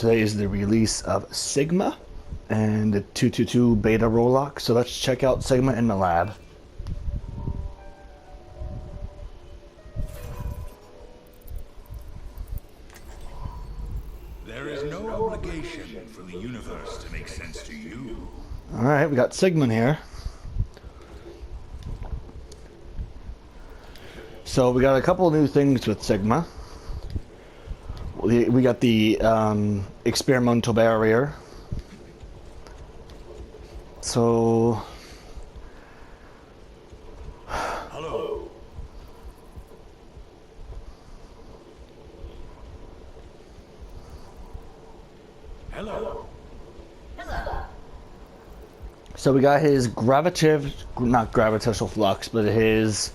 today is the release of Sigma and the 222 beta rollock. So let's check out Sigma in the lab. There is no obligation for the universe to make sense to you. Alright, we got Sigma in here. So we got a couple of new things with Sigma. We got the experimental barrier. So... Hello. Hello. So we got his not gravitational flux, but his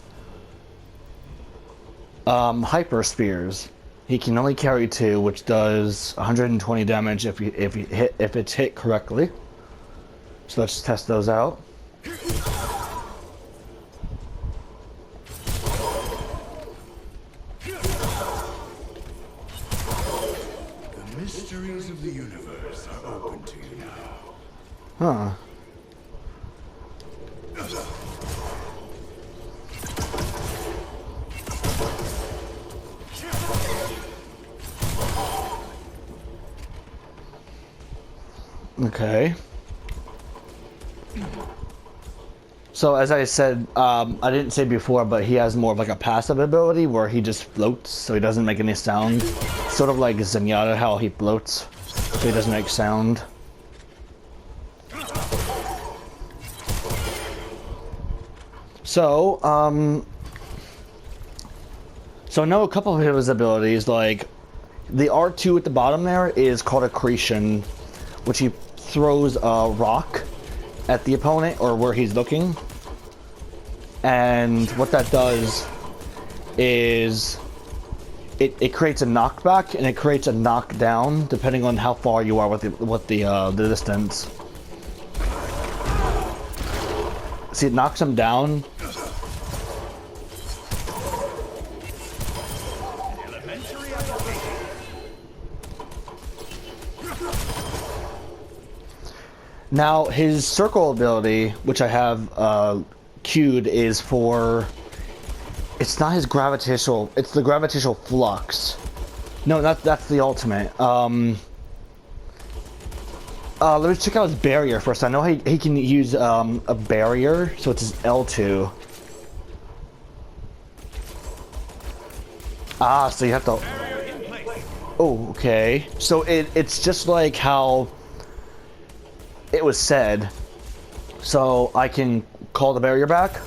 hyper spheres. He can only carry 2, which does 120 damage if it's hit correctly. So let's test those out. The mysteries of the universe are open to you now. Huh. Okay. So as I said, I didn't say before, but he has more of like a passive ability where he just floats, so he doesn't make any sound. Sort of like Zenyatta, how he floats, so he doesn't make sound. So, so I know a couple of his abilities, like the R2 at the bottom there is called Accretion, which he throws a rock at the opponent or where he's looking. And what that does is it creates a knockback and it creates a knockdown depending on how far you are with the distance. See, it knocks him down. Now, his circle ability, which I have queued, is for... It's not his gravitational... It's the gravitational flux. No, that's the ultimate. Let me check out his barrier first. I know he can use a barrier, so it's his L2. Ah, so you have to... Oh, okay. So it's just like how... it was said. So I can call the barrier back.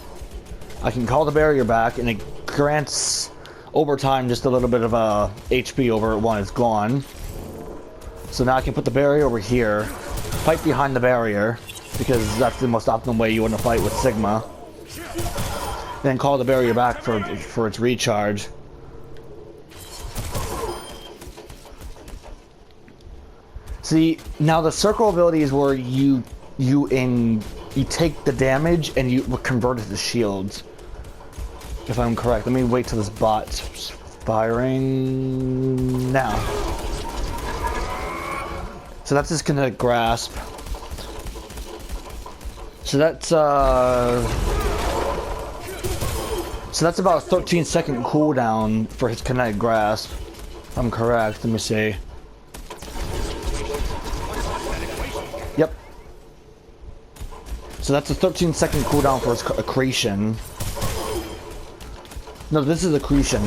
I can call the barrier back, and it grants over time just a little bit of HP over it when it's gone. So now I can put the barrier over here, fight behind the barrier, because that's the most optimal way you want to fight with Sigma. Then call the barrier back for its recharge. See, now the circle ability is where you take the damage and you convert it to shields. If I'm correct. Let me wait till this bot's firing now. So that's just gonna grasp. So that's about a 13-second cooldown for his kinetic grasp. If I'm correct. Let me see. Yep. So that's a 13-second cooldown for his accretion. No, this is accretion.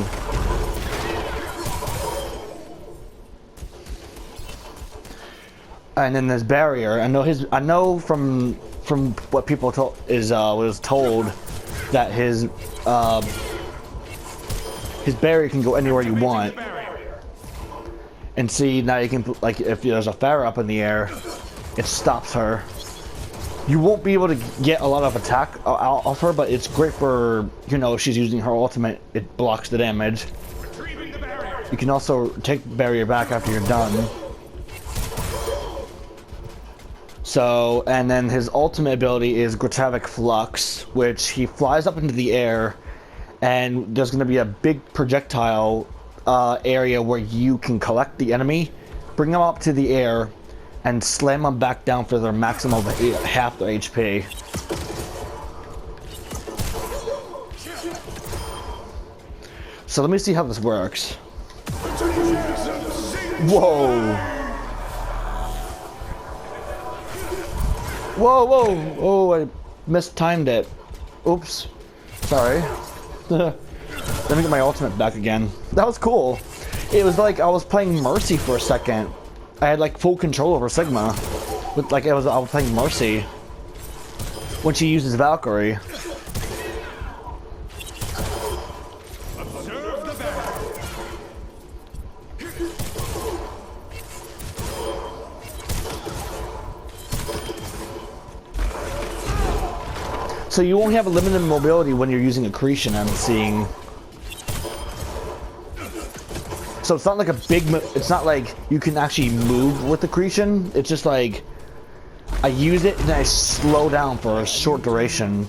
And then there's barrier. I know from what people was told that his barrier can go anywhere you want. And see, now you can, like, if there's a Pharah up in the air, it stops her. You won't be able to get a lot of attack out of her, but it's great for, you know, if she's using her ultimate, it blocks the damage. You can also take the barrier back after you're done. So, and then his ultimate ability is Gravitic Flux, which he flies up into the air, and there's going to be a big projectile area where you can collect the enemy bring them up to the air, and slam them back down for their maximum of half their HP. So let me see how this works. Whoa! Whoa, whoa! Oh, I mistimed it. Oops. Sorry. Let me get my ultimate back again. That was cool. It was like I was playing Mercy for a second. I had like full control over Sigma. With like I was playing Mercy when she uses Valkyrie. So you only have a limited mobility when you're using accretion, I'm seeing. So it's not like a big, it's not like you can actually move with accretion. It's just like, I use it and then I slow down for a short duration.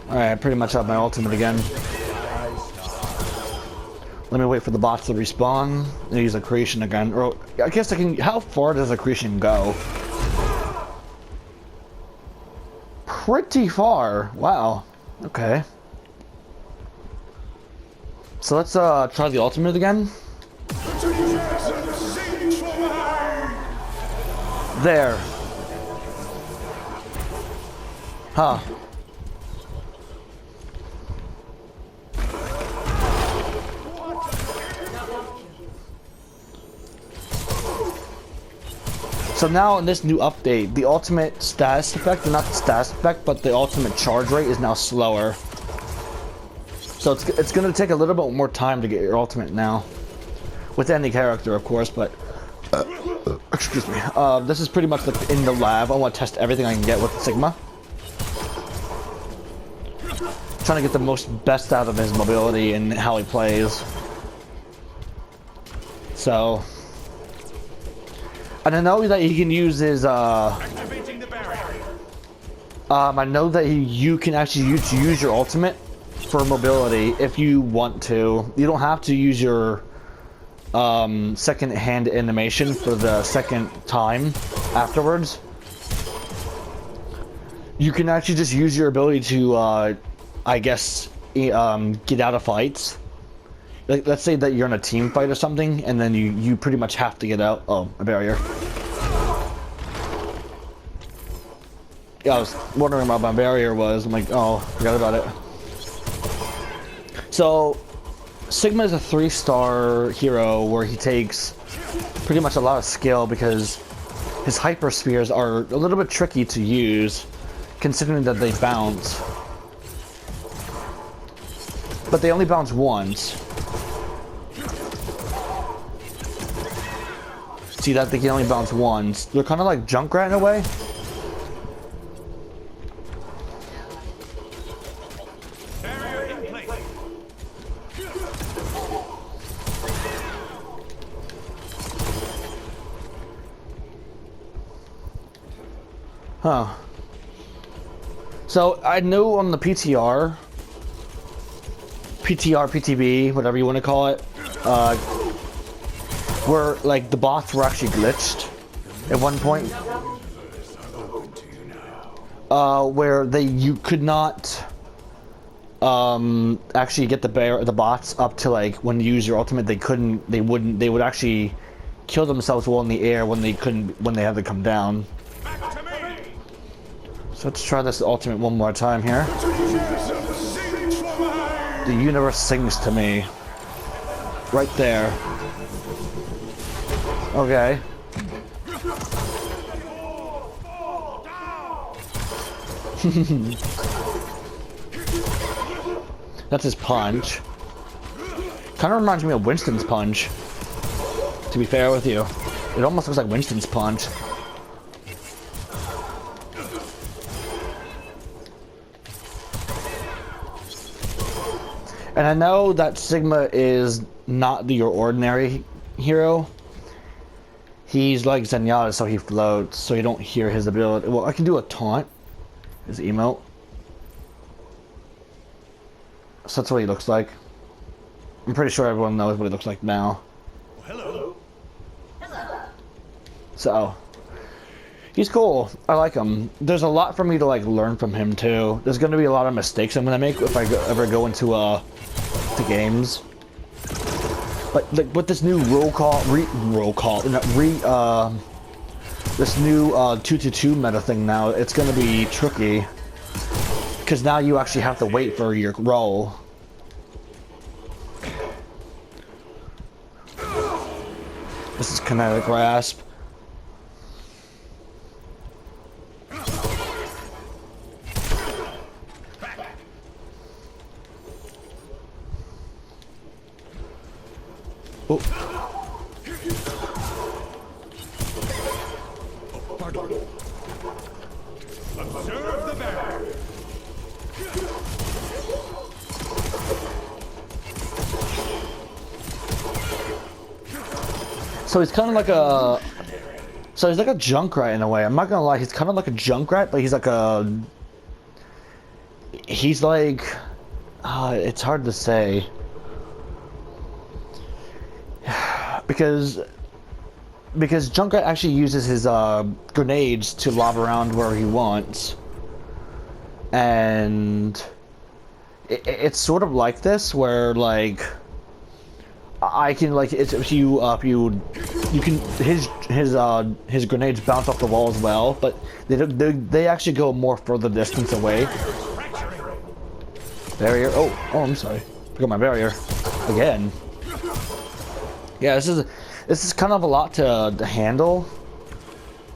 Alright, I pretty much have my ultimate again. Let me wait for the bots to respawn and use accretion again. Or I guess I can. How far does accretion go? Pretty far. Wow. Okay. So let's try the ultimate again. There. Huh. So now in this new update, the ultimate status effect, or not the status effect, but the ultimate charge rate is now slower. So it's going to take a little bit more time to get your ultimate now. With any character, of course, but... excuse me. This is pretty much like in the lab. I want to test everything I can get with Sigma. Trying to get the most best out of his mobility and how he plays. So... And I know that he can use his, activating the barrier. I know that you can actually use your ultimate for mobility if you want to. You don't have to use your second hand animation for the second time afterwards. You can actually just use your ability to, I guess, get out of fights. Like, let's say that you're in a team fight or something, and then you pretty much have to get out. Oh, a barrier. Yeah, I was wondering what my barrier was. I'm like, oh, forgot about it. So, Sigma is a 3-star hero where he takes pretty much a lot of skill because his hyper spheres are a little bit tricky to use, considering that they bounce. But they only bounce once. See that they can only bounce once. They're kind of like Junkrat in a way. Barrier in place. Huh. So I know on the PTR, PTB, whatever you want to call it, where like the bots were actually glitched at one point, where you could not actually get the bots up to, like, when you use your ultimate, they would actually kill themselves while in the air when they had to come down. So let's try this ultimate one more time here. The universe sings to me. Right there. Okay. That's his punch. Kind of reminds me of Winston's punch, to be fair with you. It almost looks like Winston's punch. And I know that Sigma is not your ordinary hero. He's like Zenyatta, so he floats, so you don't hear his ability. Well, I can do a taunt. His emote. So that's what he looks like. I'm pretty sure everyone knows what he looks like now. Hello. So he's cool. I like him. There's a lot for me to like learn from him too. There's gonna be a lot of mistakes I'm gonna make if I ever go into the games. But like with this new this new 2-2-2 meta thing now, it's gonna be tricky because now you actually have to wait for your roll. This is kinetic grasp. Oh. Observe the barrier. So he's kind of like a... So he's like a Junkrat in a way. I'm not gonna lie, he's kind of like a Junkrat, but he's like a... He's like... it's hard to say. Because Junkrat actually uses his grenades to lob around where he wants. And... It's sort of like this, where like... I can like if you can his grenades bounce off the wall as well, but they actually go more further distance away. Barrier. Oh, I'm sorry. I got my barrier again. Yeah, this is kind of a lot to handle,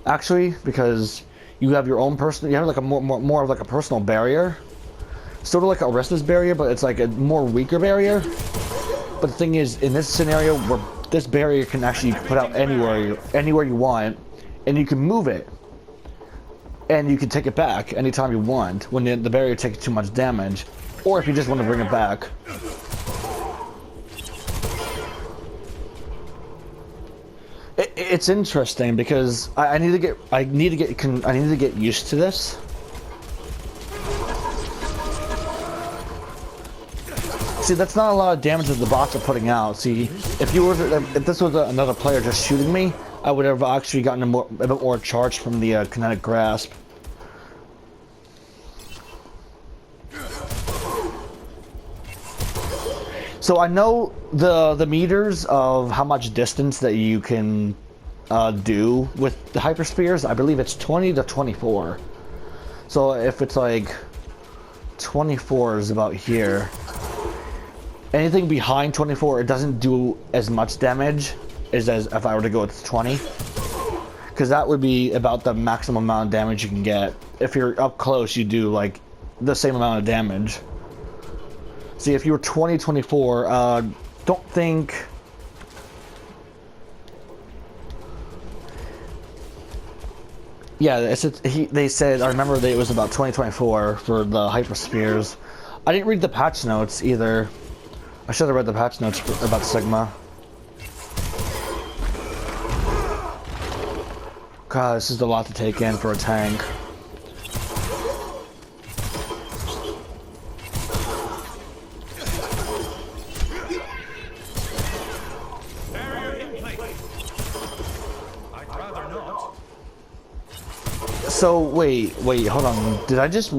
actually, because you have your own personal. You have like a more of like a personal barrier, sort of like a Arista's barrier, but it's like a more weaker barrier. But the thing is, in this scenario, where this barrier can actually put out anywhere you want, and you can move it, and you can take it back anytime you want when the barrier takes too much damage, or if you just want to bring it back. It's interesting because I need to get used to this. See, that's not a lot of damage that the bots are putting out. See, if this was another player just shooting me, I would have actually gotten a bit more charge from the kinetic grasp. So I know the meters of how much distance that you can do with the hyper spears. I believe it's 20 to 24. So if it's like 24 is about here. Anything behind 24, it doesn't do as much damage as if I were to go with 20. Because that would be about the maximum amount of damage you can get. If you're up close, you do like the same amount of damage. See, if you were 20, 24, don't think... Yeah, they said, I remember that it was about 2024 for the hyper spears. I didn't read the patch notes either. I should have read the patch notes about Sigma. God, this is a lot to take in for a tank. Barrier in place. I'd rather not. So, wait, hold on. Did I just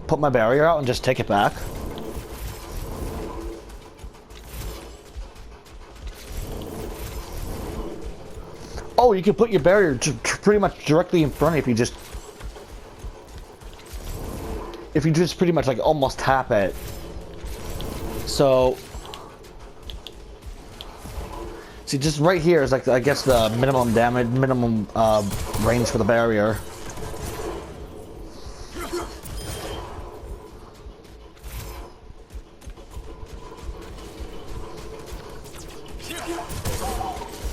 put my barrier out and just take it back? Oh, you can put your barrier pretty much directly in front if you just pretty much like almost tap it. So, see, just right here is like I guess the minimum damage, minimum range for the barrier.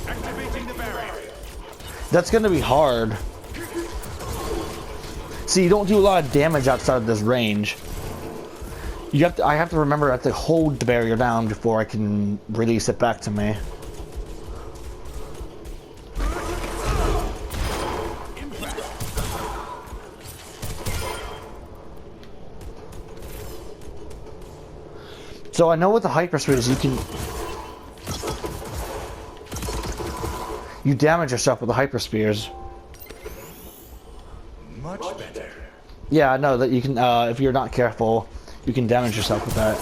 Activating the barrier. That's gonna be hard. See, you don't do a lot of damage outside of this range. I have to remember I have to hold the barrier down before I can release it back to me. So I know with the hyper spears you damage yourself with the hyper spears. Much better. Yeah, I know that you can. If you're not careful, you can damage yourself with that.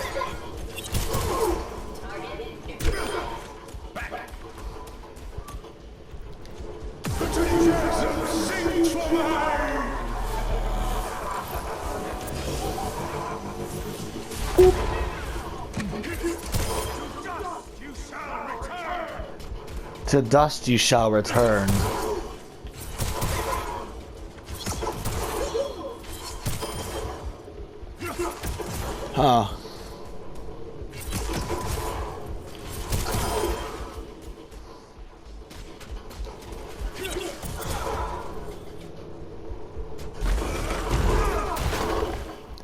To dust you shall return. Huh.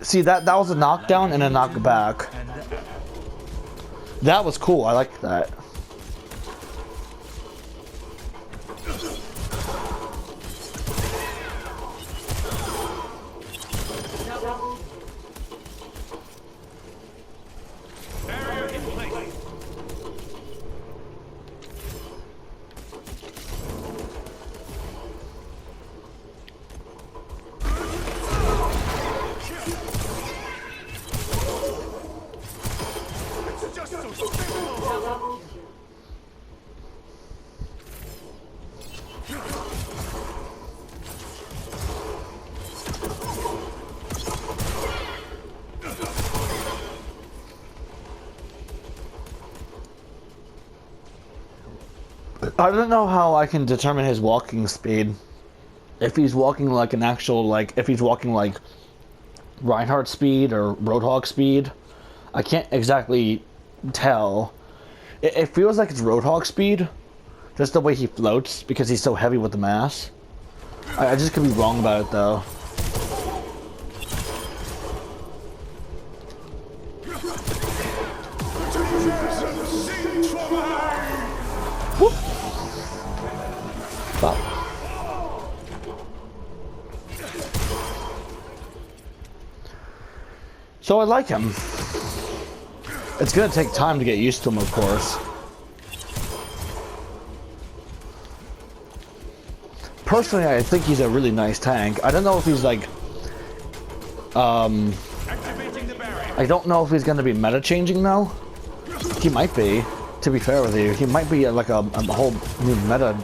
See, that was a knockdown and a knockback. That was cool. I liked that. I don't know how I can determine his walking speed. If he's walking like an actual, like, if he's walking like Reinhardt speed or Roadhog speed. I can't exactly tell. It feels like it's Roadhog speed, just the way he floats, because he's so heavy with the mass. I just could be wrong about it, though. Whoop. Stop. So I like him. It's gonna take time to get used to him, of course. Personally, I think he's a really nice tank. I don't know if he's like, I don't know if he's gonna be meta changing though. He might be, to be fair with you. He might be like a whole new meta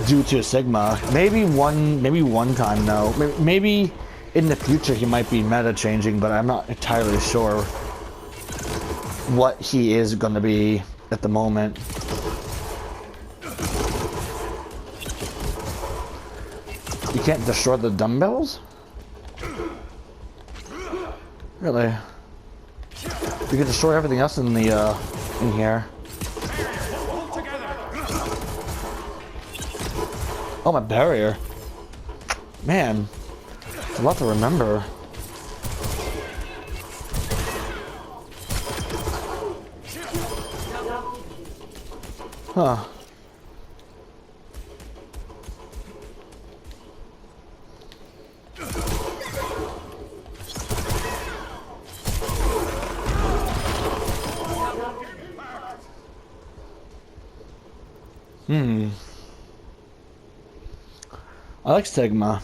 due to Sigma. Maybe one time though. Maybe in the future he might be meta changing, but I'm not entirely sure what he is gonna be at the moment. You can't destroy the dumbbells? Really? You can destroy everything else in the in here. Oh, my barrier. Man, it's a lot to remember. Huh. I like Sigma.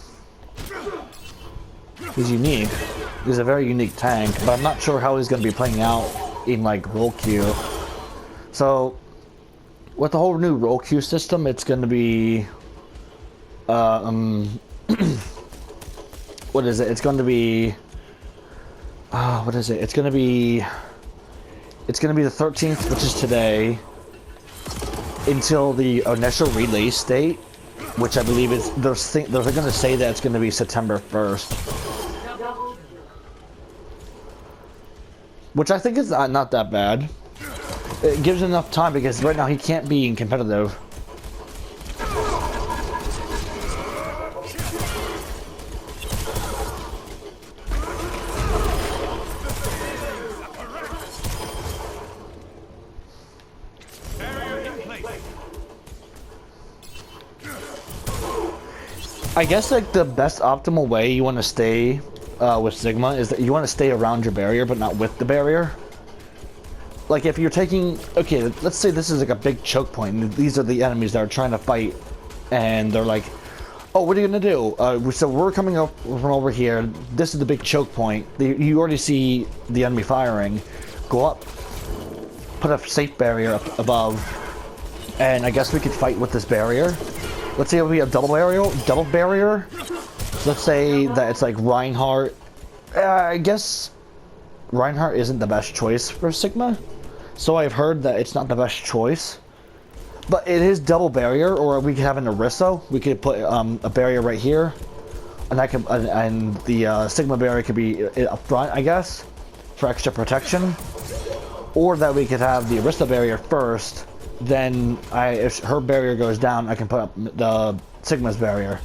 He's unique. He's a very unique tank, but I'm not sure how he's going to be playing out in like role queue. So, with the whole new role queue system, it's going to be, what is it? It's going to be, what is it? It's going to be the 13th, which is today, until the initial release date, which I believe is, they're going to say that it's going to be September 1st. Which I think is not that bad. It gives enough time, because right now he can't be in competitive. I guess like the best optimal way you want to stay with Sigma is that you want to stay around your barrier but not with the barrier. like if you're taking, okay, let's say this is like a big choke point, and these are the enemies that are trying to fight, and they're like, oh, what are you gonna do? So we're coming up from over here. This is the big choke point. You already see the enemy firing. Go up, put a safe barrier up above, and I guess we could fight with this barrier. Let's say we have double barrier. Let's say that it's like Reinhardt. I guess Reinhardt isn't the best choice for Sigma. So I've heard that it's not the best choice. But it is double barrier, or we could have an Aristo. We could put a barrier right here, and the Sigma barrier could be up front, I guess, for extra protection. Or that we could have the Aristo barrier first. Then if her barrier goes down, I can put up the Sigma's barrier.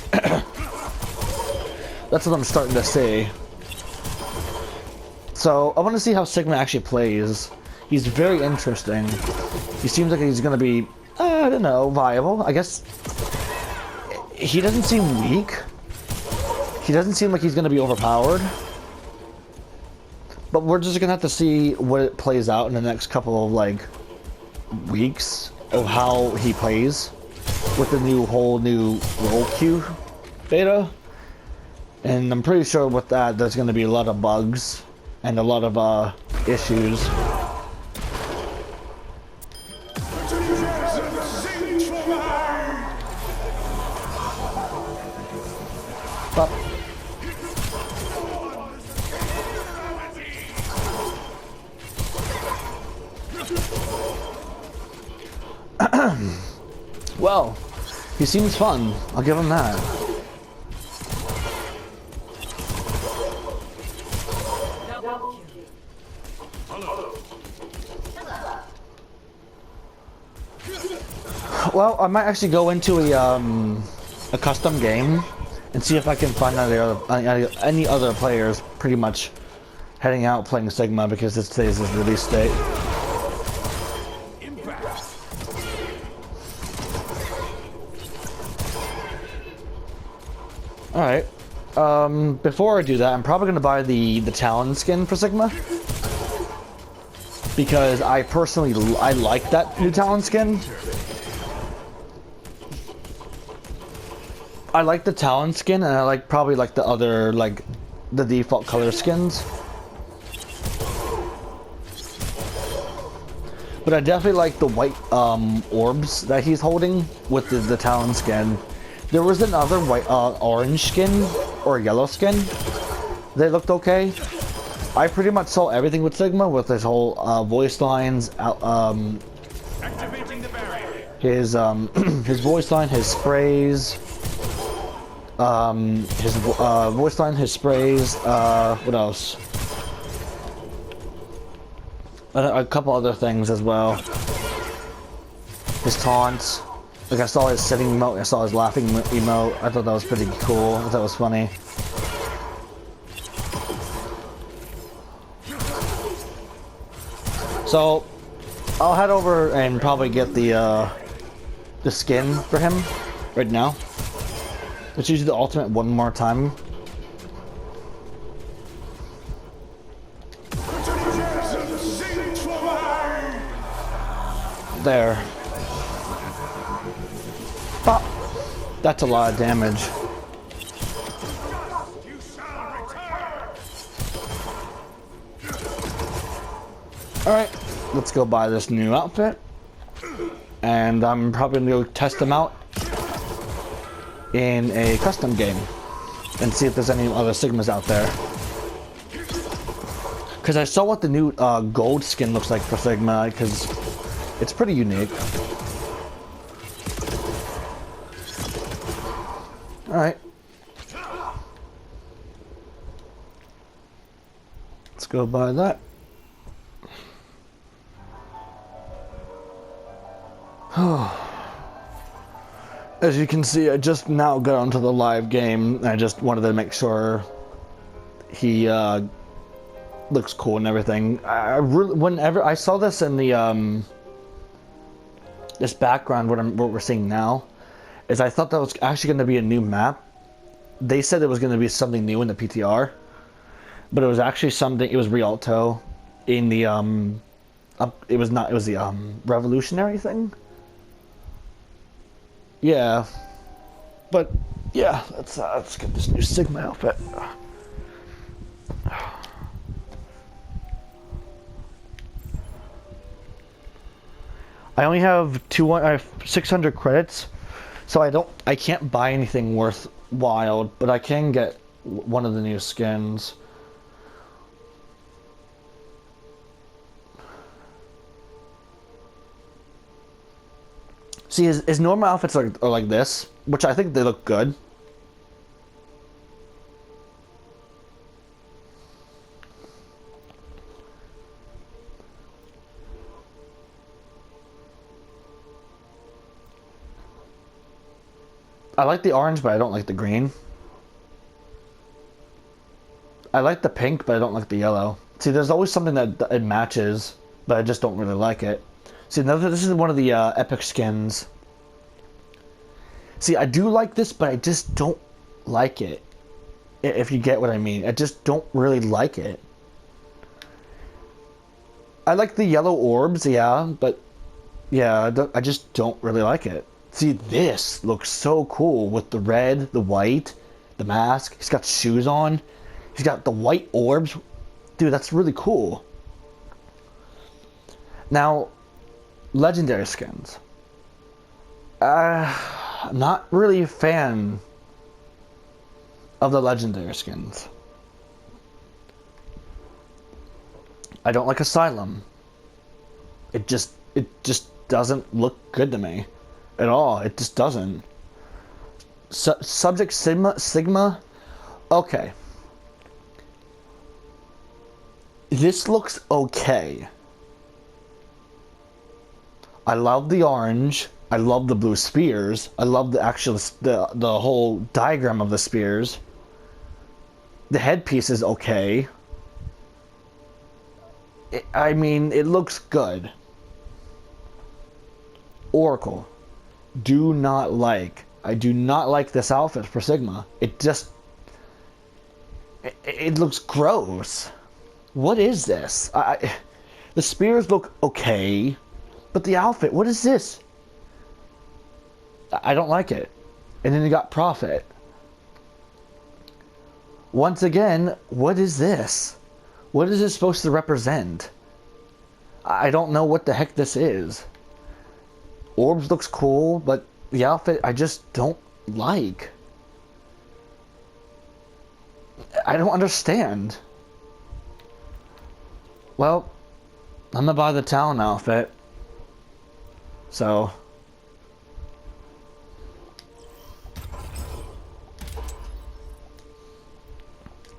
That's what I'm starting to see. So I want to see how Sigma actually plays. He's very interesting. He seems like he's going to be, I don't know, viable. I guess he doesn't seem weak. He doesn't seem like he's going to be overpowered. But we're just going to have to see what it plays out in the next couple of, like, weeks of how he plays with the whole new role queue beta. And I'm pretty sure with that, there's going to be a lot of bugs and a lot of issues. But well, he seems fun. I'll give him that. Well, I might actually go into a custom game and see if I can find any other players pretty much heading out playing Sigma, because today's his release date. Alright. Before I do that, I'm probably gonna buy the Talon skin for Sigma. Because I personally like that new Talon skin. I like the Talon skin, and I probably like the other, like, the default color skins. But I definitely like the white orbs that he's holding with the Talon skin. There was another white, orange skin, or yellow skin. They looked okay. I pretty much saw everything with Sigma, with his whole voice lines, Activating the barrier. his his voice line, his sprays, his voice line, his sprays. What else? A couple other things as well. His taunts. Like, I saw his sitting emote, I saw his laughing emote. I thought that was pretty cool. I thought it was funny. So, I'll head over and probably get the skin for him right now. Let's use the ultimate one more time. There. Pop. That's a lot of damage. Alright, let's go buy this new outfit. And I'm probably gonna go test them out in a custom game and see if there's any other Sigmas out there. Because I saw what the new gold skin looks like for Sigma, because it's pretty unique. Alright. Let's go buy that. As you can see, I just now got onto the live game. I just wanted to make sure he looks cool and everything. Whenever I saw this in the this background, what we're seeing now, is I thought that was actually going to be a new map. They said it was going to be something new in the PTR, but it was actually something. It was Rialto in the It was not. It was the revolutionary thing. Yeah, but yeah, let's get this new Sigma outfit. I only have I have 600 credits, so I can't buy anything worthwhile, but I can get one of the new skins. See, his normal outfits are like this, which I think they look good. I like the orange, but I don't like the green. I like the pink, but I don't like the yellow. See, there's always something that it matches, but I just don't really like it. See, this is one of the epic skins. See, I do like this, but I just don't like it. If you get what I mean. I just don't really like it. I like the yellow orbs, yeah, but yeah, I just don't really like it. See, this looks so cool with the red, the white, the mask. He's got shoes on. He's got the white orbs. Dude, that's really cool. Now, legendary skins. I'm not really a fan of the legendary skins. I don't like Asylum. It just doesn't look good to me at all. It just doesn't. Subject Sigma. Okay. This looks okay. I love the orange. I love the blue spears. I love the whole diagram of the spears. The headpiece is okay. I mean, it looks good. Oracle. I do not like this outfit for Sigma. It just... It looks gross. What is this? The spears look okay, but the outfit, what is this? I don't like it. And then you got Prophet. Once again, what is this? What is this supposed to represent? I don't know what the heck this is. Orbs looks cool, but the outfit I just don't like. I don't understand. Well, I'm gonna buy the Talon outfit. So...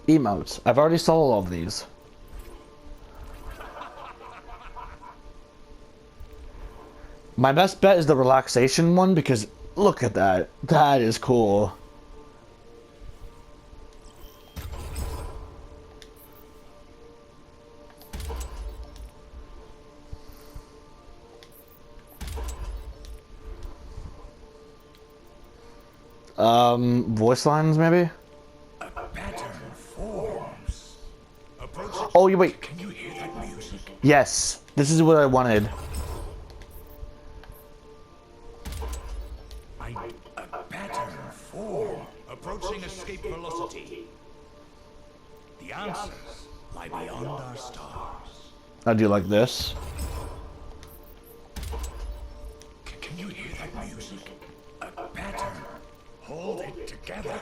Emotes. I've already sold all of these. My best bet is the relaxation one because look at that. That is cool. Voice lines maybe? Oh, you wait. Can you hear that music? Yes, this is what I wanted. A pattern form approaching escape velocity. The answers lie beyond our stars. I do like this. Can you hear that music? A pattern. Hold it together.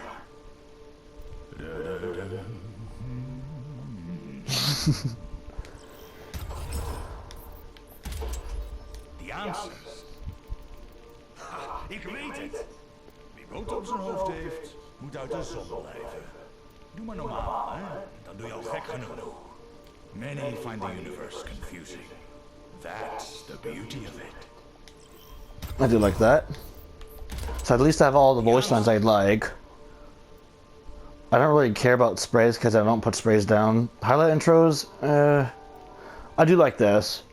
The answers. Ik weet het. Wie brood op zijn hoofd heeft, moet uit de zon blijven. Doe maar normaal, hè? Dan doe je al gek genoeg. Many find the universe confusing. That's the beauty of it. I do like that. So at least I have all the voice lines I'd like. I don't really care about sprays because I don't put sprays down. Highlight intros, I do like this.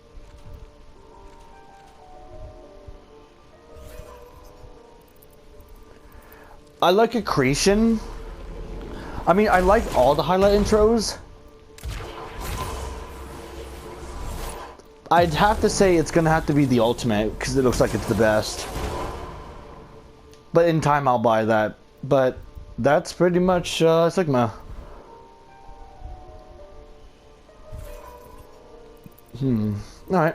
I like Accretion. I mean, I like all the highlight intros. I'd have to say it's gonna have to be the ultimate because it looks like it's the best. But in time, I'll buy that. But that's pretty much Sigma. All right.